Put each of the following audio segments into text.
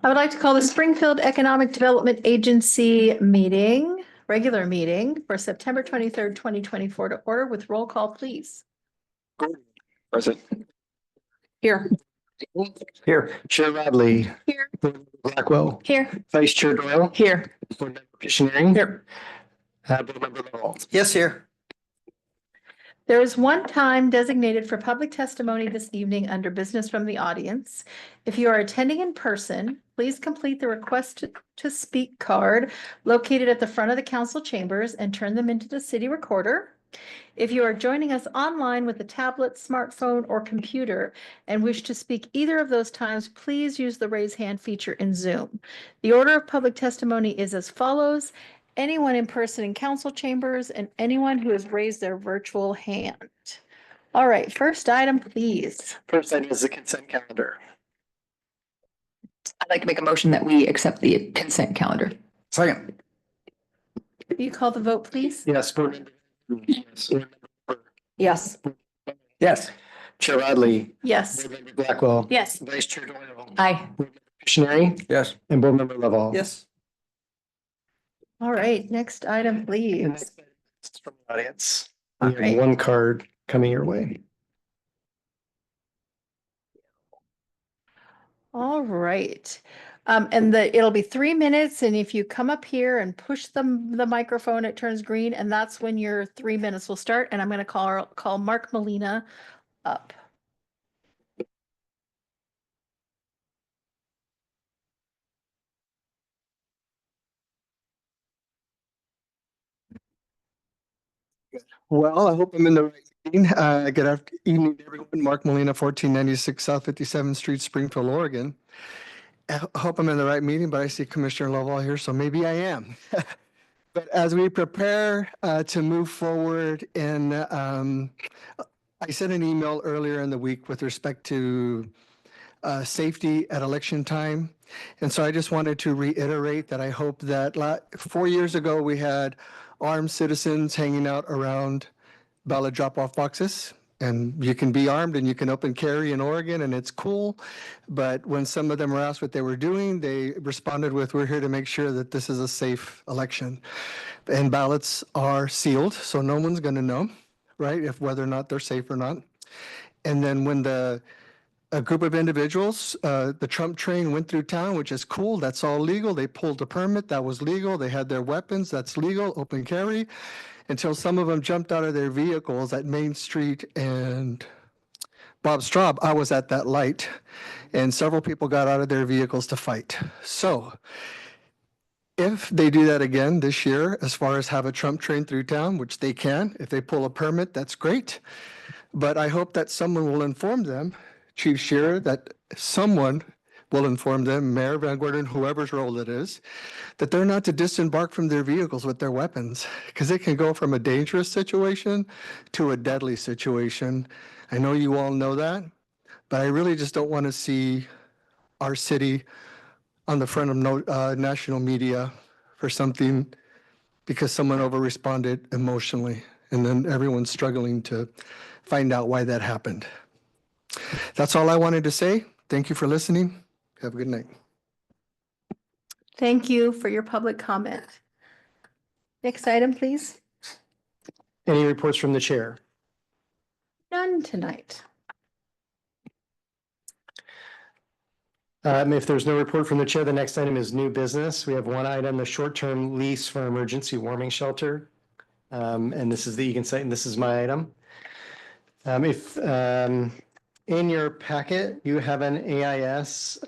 I would like to call the Springfield Economic Development Agency meeting, regular meeting for September 23rd, 2024 to order with roll call, please. Present. Here. Here. Chair Radley. Here. Blackwell. Here. Vice Chair Doyle. Here. Board Member Pictionary. Here. Board Member Lovell. Yes, here. There is one time designated for public testimony this evening under business from the audience. If you are attending in person, please complete the request to speak card located at the front of the council chambers and turn them into the city recorder. If you are joining us online with a tablet, smartphone, or computer and wish to speak either of those times, please use the raise hand feature in Zoom. The order of public testimony is as follows: anyone in person in council chambers and anyone who has raised their virtual hand. All right, first item, please. First item is the consent calendar. I'd like to make a motion that we accept the consent calendar. Second. Will you call the vote, please? Yes. Board Member. Yes. Board Member. Yes. Yes. Chair Radley. Yes. Board Member Blackwell. Yes. Vice Chair Doyle. Aye. Board Member Pictionary. Yes. And Board Member Lovell. Yes. All right, next item, And please. next item is from the audience. All You have right. one card coming your way. All right. And it'll be 3 minutes, and if you come up here and push the microphone, it turns green, and that's when your 3 minutes will start. And I'm going to call Mark Molina up. Well, I hope I'm in the right meeting. Good evening, everyone. Mark Molina, 1496 South 57th Street, Springfield, Oregon. I hope I'm in the right meeting, but I see Commissioner Lovell here, so maybe I am. But as we prepare to move forward I sent an email earlier in the week with respect to safety at election time. And so I just wanted to reiterate that I hope that 4 years ago, we had armed citizens hanging out around ballot drop-off boxes. And you can be armed and you can open carry in Oregon and it's cool. But when some of them were asked what they were doing, they responded with, we're here to make sure that this is a safe election. And ballots are sealed, so no one's going to know, right, if whether or not they're safe or not. And then when a group of individuals, the Trump train went through town, which is cool. That's all legal. They pulled a permit. That was legal. They had their weapons. That's legal. Open carry. Until some of them jumped out of their vehicles at Main Street and Bob Straub. I was at that light, and several people got out of their vehicles to fight. So if they do that again this year, as far as have a Trump train through town, which they can, if they pull a permit, that's great. But I hope that someone will inform them, Chief Shearer, that someone will inform them, Mayor Van Gordon, whoever's role it is, that they're not to disembark from their vehicles with their weapons, because it can go from a dangerous situation to a deadly situation. I know you all know that, but I really just don't want to see our city on the front of national media for something because someone over-responded emotionally, and then everyone's struggling to find out why that happened. That's all I wanted to say. Thank you for listening. Have a good night. Thank you for your public comment. Next item, please. Any reports from the chair? None tonight. If there's no report from the chair, the next item is new business. We have one item, the short-term lease for emergency warming shelter. And this is the Egan site, and this is my item. In your packet, you have an AIS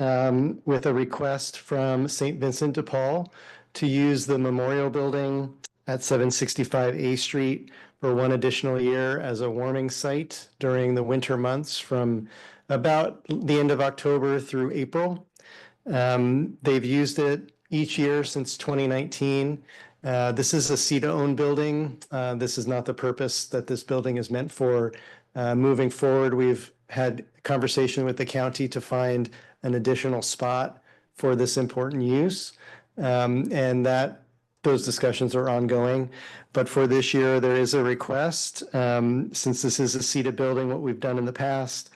with a request from St. Vincent de Paul to use the memorial building at 765 A Street for one additional year as a warming site during the winter months from about the end of October through April. They've used it each year since 2019. This is a SEDA-owned building. This is not the purpose that this building is meant for. Moving forward, we've had conversation with the county to find an additional spot for this important use. And those discussions are ongoing. But for this year, there is a request. Since this is a SEDA building, what we've done in the past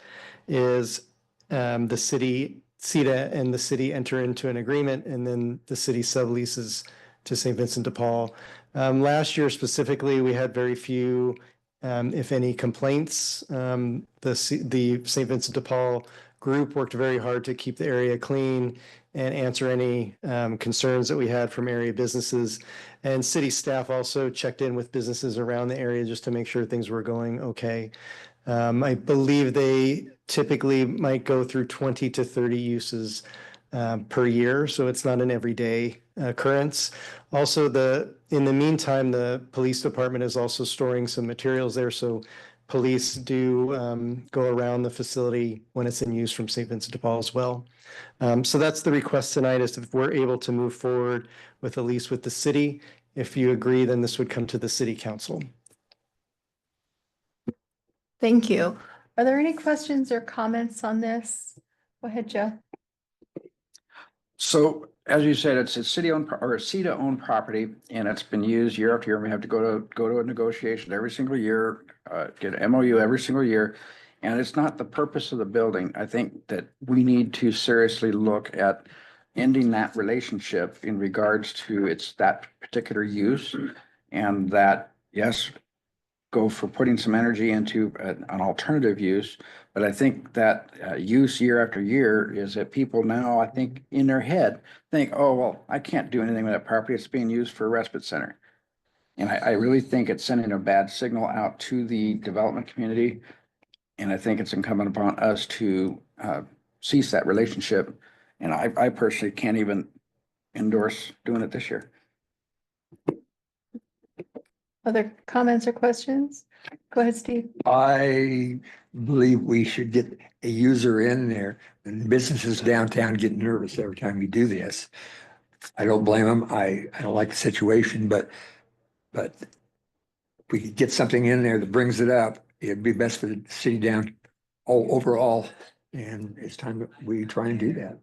is the city SEDA and the city enter into an agreement, and then the city subleases to St. Vincent de Paul. Last year specifically, we had very few, if any, complaints. The St. Vincent de Paul group worked very hard to keep the area clean and answer any concerns that we had from area businesses. And city staff also checked in with businesses around the area just to make sure things were going okay. I believe they typically might go through 20 to 30 uses per year, so it's not an everyday occurrence. Also, in the meantime, the police department is also storing some materials there, so police do go around the facility when it's in use from St. Vincent de Paul as well. So that's the request tonight, is if we're able to move forward with a lease with the city. If you agree, then this would come to the city council. Thank you. Are there any questions or comments on this? Go ahead, Joe. So as you said, it's a city-owned or a SEDA-owned property, and it's been used year after year. We have to go to a negotiation every single year, get an MOU every single year. And it's not the purpose of the building. I think that we need to seriously look at ending that relationship in regards to that particular use. And that, yes, go for putting some energy into an alternative use. But I think that use year after year is that people now, I think in their head, think, oh, well, I can't do anything with that property. It's being used for a respite center. And I really think it's sending a bad signal out to the development community. And I think it's incumbent upon us to cease that relationship. And I personally can't even endorse doing it this year. Other comments or questions? Go ahead, Steve. I believe we should get a user in there, and businesses downtown get nervous every time we do this. I don't blame them. I don't like the situation, but if we could get something in there that brings it up, it'd be best for the city down overall. And it's time that we try and do that.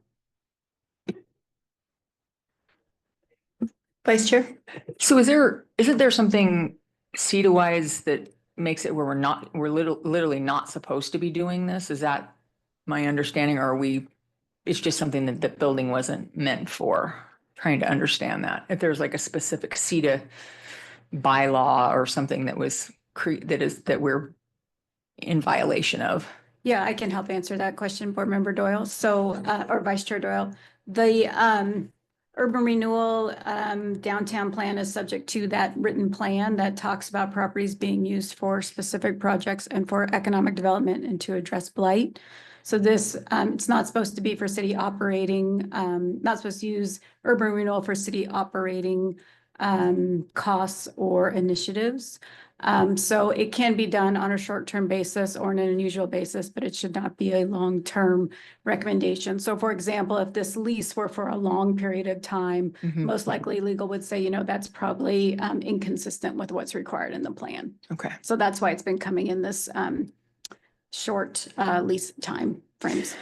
Vice Chair? So isn't there something SEDA wise that makes it where we're literally not supposed to be doing this? Is that my understanding, or it's just something that the building wasn't meant for? Trying to understand that. If there's like a specific SEDA bylaw or something that was that we're in violation of. Yeah, I can help answer that question, Board Member Doyle. So, or Vice Chair Doyle, the urban renewal downtown plan is subject to that written plan that talks about properties being used for specific projects and for economic development and to address blight. So this, it's not supposed to be for city operating, not supposed to use urban renewal for city operating costs or initiatives. So it can be done on a short-term basis or on an unusual basis, but it should not be a long-term recommendation. So for example, if this lease were for a long period of time, most likely legal would say, you know, that's probably inconsistent with what's required in the plan. Okay. So that's why it's been coming in this short lease time frames.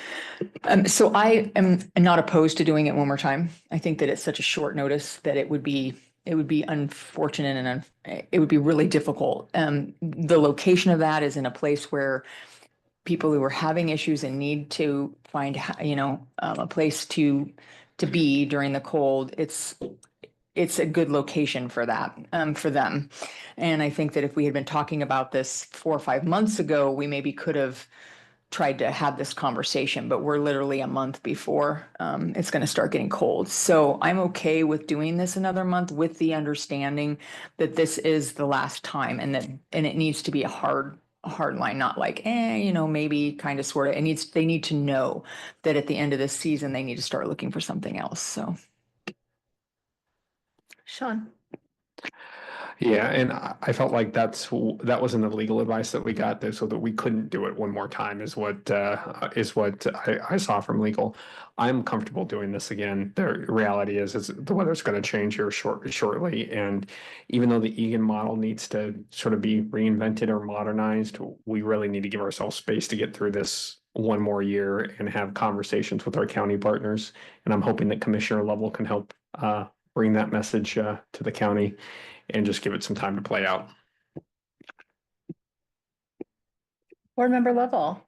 So I am not opposed to doing it one more time. I think that it's such a short notice that it would be unfortunate and it would be really difficult. The location of that is in a place where people who are having issues and need to find, a place to be during the cold. It's a good location for that, for them. And I think that if we had been talking about this 4 or 5 months ago, we maybe could have tried to have this conversation, but we're literally a month before it's going to start getting cold. So I'm okay with doing this another month with the understanding that this is the last time and it needs to be a hard line, not like, maybe kind of sort of. They need to know that at the end of this season, they need to start looking for something else. So. Sean? Yeah, and I felt like that wasn't the legal advice that we got there, so that we couldn't do it one more time is what I saw from legal. I'm comfortable doing this again. The reality is the weather's going to change here shortly, and even though the Egan model needs to sort of be reinvented or modernized, we really need to give ourselves space to get through this one more year and have conversations with our county partners. And I'm hoping that Commissioner Lovell can help bring that message to the county and just give it some time to play out. Board Member Lovell?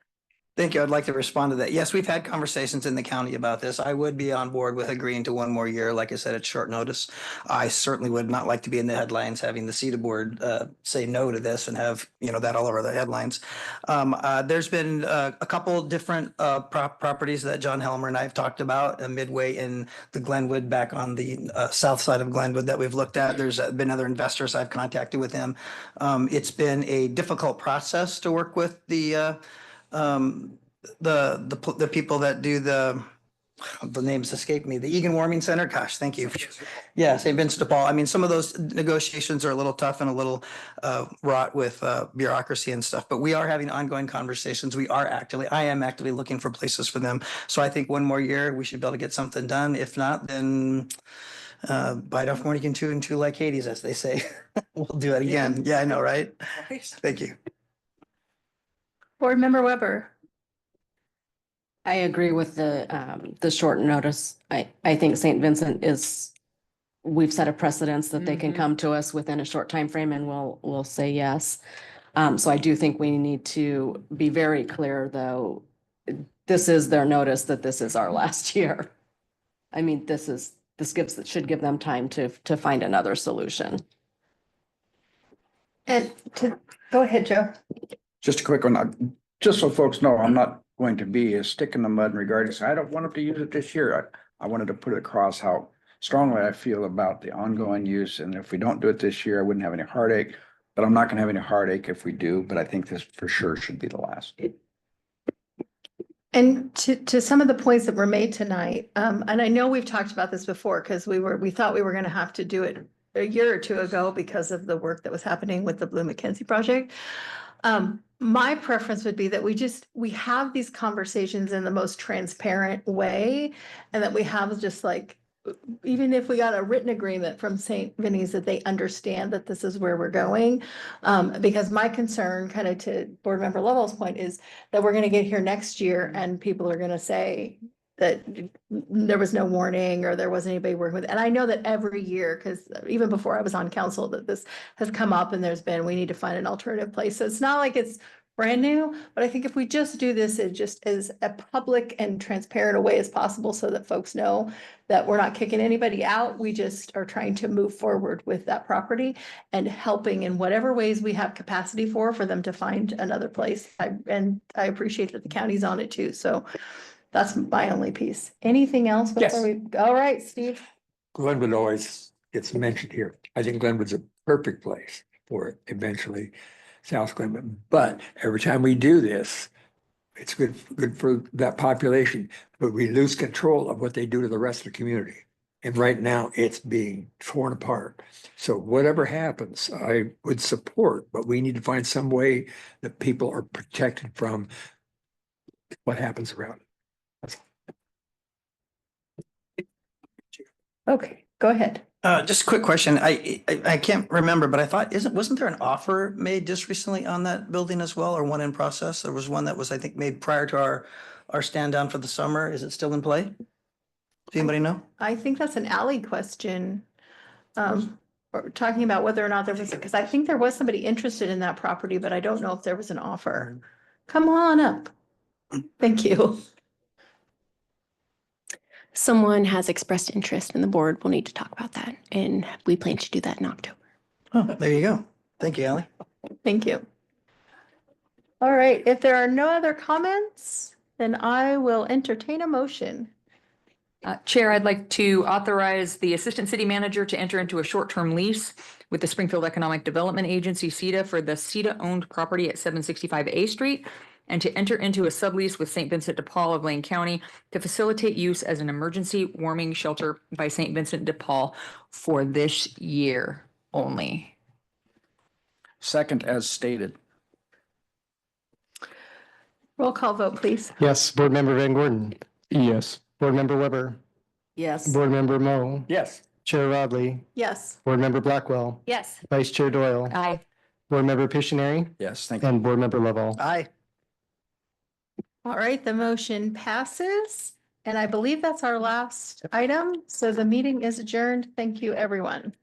Thank you. I'd like to respond to that. Yes, we've had conversations in the county about this. I would be on board with agreeing to one more year. Like I said, it's short notice. I certainly would not like to be in the headlines having the SEDA board say no to this and have, that all over the headlines. There's been a couple different properties that John Helmer and I have talked about, midway in the Glenwood, back on the south side of Glenwood, that we've looked at. There's been other investors I've contacted with them. It's been a difficult process to work with the people that do the names escape me, the Egan Warming Center. Gosh, thank you. Yeah, St. Vincent de Paul. I mean, some of those negotiations are a little tough and a little wrought with bureaucracy and stuff, but we are having ongoing conversations. I am actively looking for places for them. So I think one more year, we should be able to get something done. If not, then bite off more you can chew and chew like Hades, as they say. We'll do it again. Yeah, I know, right? Thank you. Board Member Weber. I agree with the short notice. I think St. Vincent we've set a precedence that they can come to us within a short time frame, and we'll say yes. So I do think we need to be very clear, though, this is their notice that this is our last year. I mean, should give them time to find another solution. And go ahead, Joe. Just a quick one, just so folks know, I'm not going to be a stick in the mud in regard to, I don't want them to use it this year. I wanted to put it across how strongly I feel about the ongoing use. And if we don't do it this year, I wouldn't have any heartache, but I'm not gonna have any heartache if we do, but I think this for sure should be the last. And to some of the points that were made tonight, and I know we've talked about this before, because we thought we were going to have to do it a year or two ago because of the work that was happening with the Blue Mackenzie project. My preference would be that we have these conversations in the most transparent way, and that we have just like, even if we got a written agreement from St. Vinny's, that they understand that this is where we're going. Because my concern, kind of to Board Member Lovell's point, is that we're going to get here next year and people are going to say that there was no warning or there wasn't anybody working with it. And I know that every year, because even before I was on council, that this has come up and we need to find an alternative place. So it's not like it's brand new, but I think if we just do this, it just is a public and transparent a way as possible so that folks know that we're not kicking anybody out. We just are trying to move forward with that property and helping in whatever ways we have capacity for them to find another place. I appreciate that the county's on it too. So that's my only piece. Anything else before we, all right, Steve? Glenwood always gets mentioned here. I think Glenwood's a perfect place for it eventually, South Glenwood. But every time we do this, it's good for that population, but we lose control of what they do to the rest of the community. And right now it's being torn apart. So whatever happens, I would support, but we need to find some way that people are protected from what happens around. Okay, go ahead. Just a quick question. I can't remember, but I thought, wasn't there an offer made just recently on that building as well, or one in process? There was one that was, I think, made prior to our stand down for the summer. Is it still in play? Does anybody know? I think that's an alley question. Or talking about whether or not there was, because I think there was somebody interested in that property, but I don't know if there was an offer. Come on up. Thank you. Someone has expressed interest and the board will need to talk about that. And we plan to do that in October. Oh, there you go. Thank you, Ally. Thank you. All right, if there are no other comments, then I will entertain a motion. Chair, I'd like to authorize the Assistant City Manager to enter into a short-term lease with the Springfield Economic Development Agency, SEDA, for the SEDA-owned property at 765 A Street, and to enter into a sublease with St. Vincent de Paul of Lane County to facilitate use as an emergency warming shelter by St. Vincent de Paul for this year only. Second, as stated. Roll call vote, please. Yes, Board Member Van Gordon, Yes. Board Member Weber, Yes. Board Member Moe, Yes. Chair Rodley, Yes. Board Member Blackwell, Yes. Vice Chair Doyle, Aye. Board Member Pictionary, Yes, thank you. and Board Member Lovell. Aye. All right, the motion passes, and I believe that's our last item. So the meeting is adjourned. Thank you, everyone.